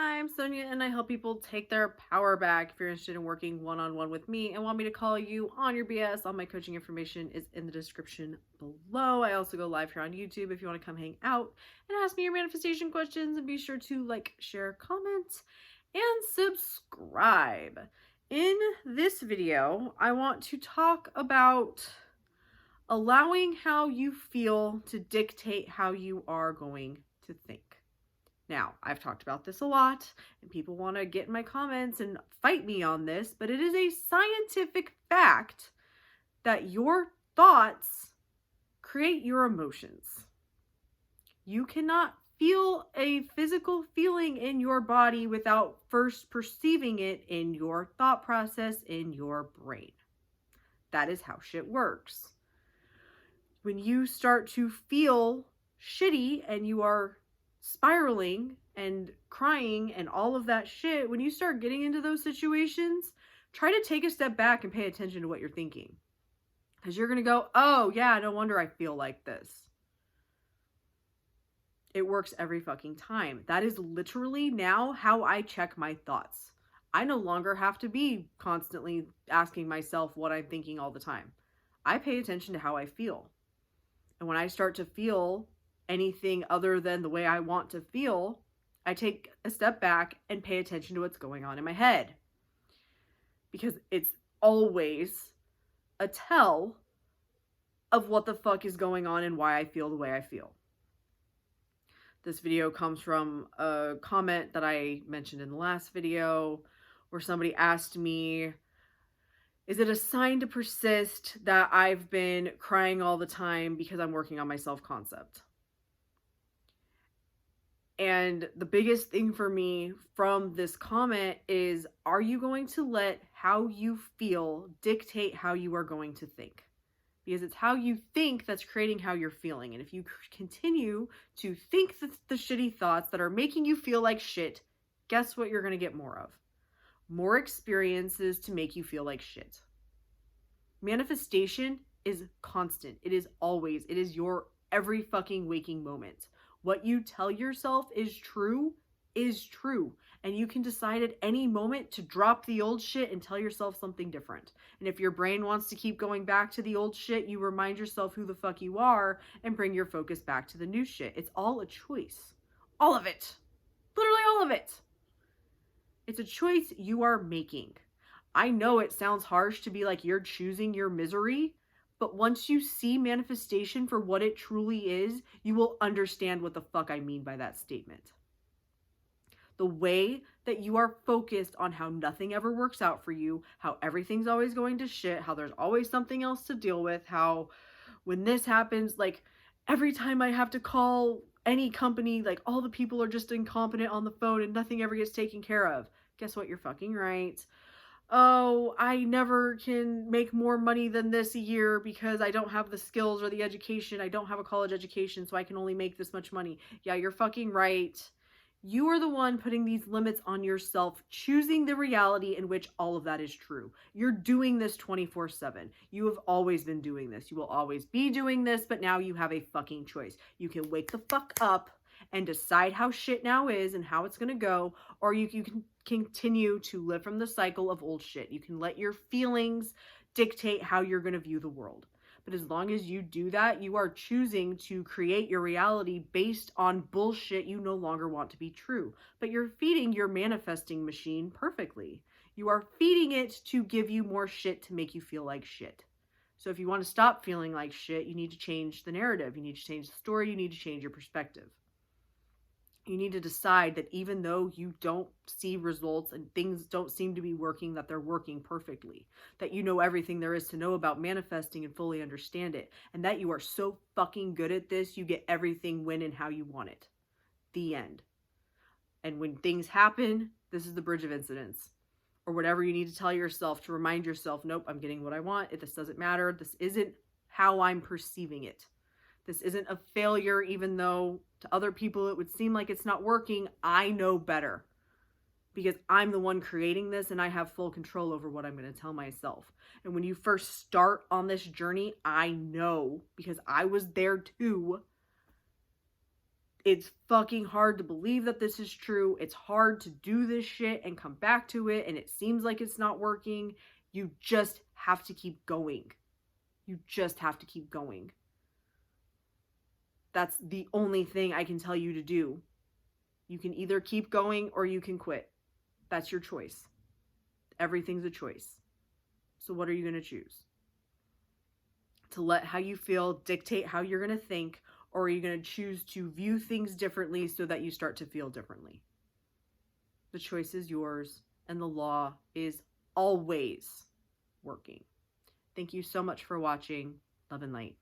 Hi, I'm Sonia, and I help people take their power back. If you're interested in working one-on-one with me and want me to call you on your BS, all my coaching information is in the description below. I also go live here on YouTube if you want to come hang out and ask me your manifestation questions. And be sure to like, share, comment, and subscribe. In this video, I want to talk about allowing how you feel to dictate how you are going to think. Now, I've talked about this a lot, and people want to get in my comments and fight me on this, but it is a scientific fact that your thoughts create your emotions. You cannot feel a physical feeling in your body without first perceiving it in your thought process, in your brain. That is how shit works. When you start to feel shitty and you are spiraling and crying and all of that shit, when you start getting into those situations, try to take a step back and pay attention to what you're thinking. Because you're going to go, oh yeah, no wonder I feel like this. It works every fucking time. That is literally now how I check my thoughts. I no longer have to be constantly asking myself what I'm thinking all the time. I pay attention to how I feel. And when I start to feel anything other than the way I want to feel, I take a step back and pay attention to what's going on in my head. Because it's always a tell of what the fuck is going on and why I feel the way I feel. This video comes from a comment that I mentioned in the last video where somebody asked me, is it a sign to persist that I've been crying all the time because I'm working on my self-concept? And the biggest thing for me from this comment is, are you going to let how you feel dictate how you are going to think? Because it's how you think that's creating how you're feeling. And if you continue to think the shitty thoughts that are making you feel like shit, guess what you're going to get more of? More experiences to make you feel like shit. Manifestation is constant. It is always. It is your every fucking waking moment. What you tell yourself is true. And you can decide at any moment to drop the old shit and tell yourself something different. And if your brain wants to keep going back to the old shit, you remind yourself who the fuck you are and bring your focus back to the new shit. It's all a choice. All of it. Literally all of it. It's a choice you are making. I know it sounds harsh to be like you're choosing your misery, but once you see manifestation for what it truly is, you will understand what the fuck I mean by that statement. The way that you are focused on how nothing ever works out for you, how everything's always going to shit, how there's always something else to deal with, how when this happens, like every time I have to call any company, like all the people are just incompetent on the phone and nothing ever gets taken care of. Guess what? You're fucking right. Oh, I never can make more money than this a year because I don't have the skills or the education. I don't have a college education, so I can only make this much money. Yeah, you're fucking right. You are the one putting these limits on yourself, choosing the reality in which all of that is true. You're doing this 24/7. You have always been doing this. You will always be doing this, but now you have a fucking choice. You can wake the fuck up and decide how shit now is and how it's going to go, or you can continue to live from the cycle of old shit. You can let your feelings dictate how you're going to view the world. But as long as you do that, you are choosing to create your reality based on bullshit you no longer want to be true. But you're feeding your manifesting machine perfectly. You are feeding it to give you more shit to make you feel like shit. So if you want to stop feeling like shit, you need to change the narrative. You need to change the story. You need to change your perspective. You need to decide that even though you don't see results and things don't seem to be working, that they're working perfectly. That you know everything there is to know about manifesting and fully understand it. And that you are so fucking good at this, you get everything when and how you want it. The end. And when things happen, this is the bridge of incidents. Or whatever you need to tell yourself to remind yourself, nope, I'm getting what I want. This doesn't matter. This isn't how I'm perceiving it. This isn't a failure, even though to other people it would seem like it's not working. I know better because I'm the one creating this and I have full control over what I'm going to tell myself. And when you first start on this journey, I know because I was there too, It's fucking hard to believe that this is true. It's hard to do this shit and come back to it, and it seems like it's not working. You just have to keep going. You just have to keep going. That's the only thing I can tell you to do. You can either keep going or you can quit. That's your choice. Everything's a choice. So what are you going to choose? To let how you feel dictate how you're going to think, or are you going to choose to view things differently so that you start to feel differently? The choice is yours, and the law is always working. Thank you so much for watching. Love and light.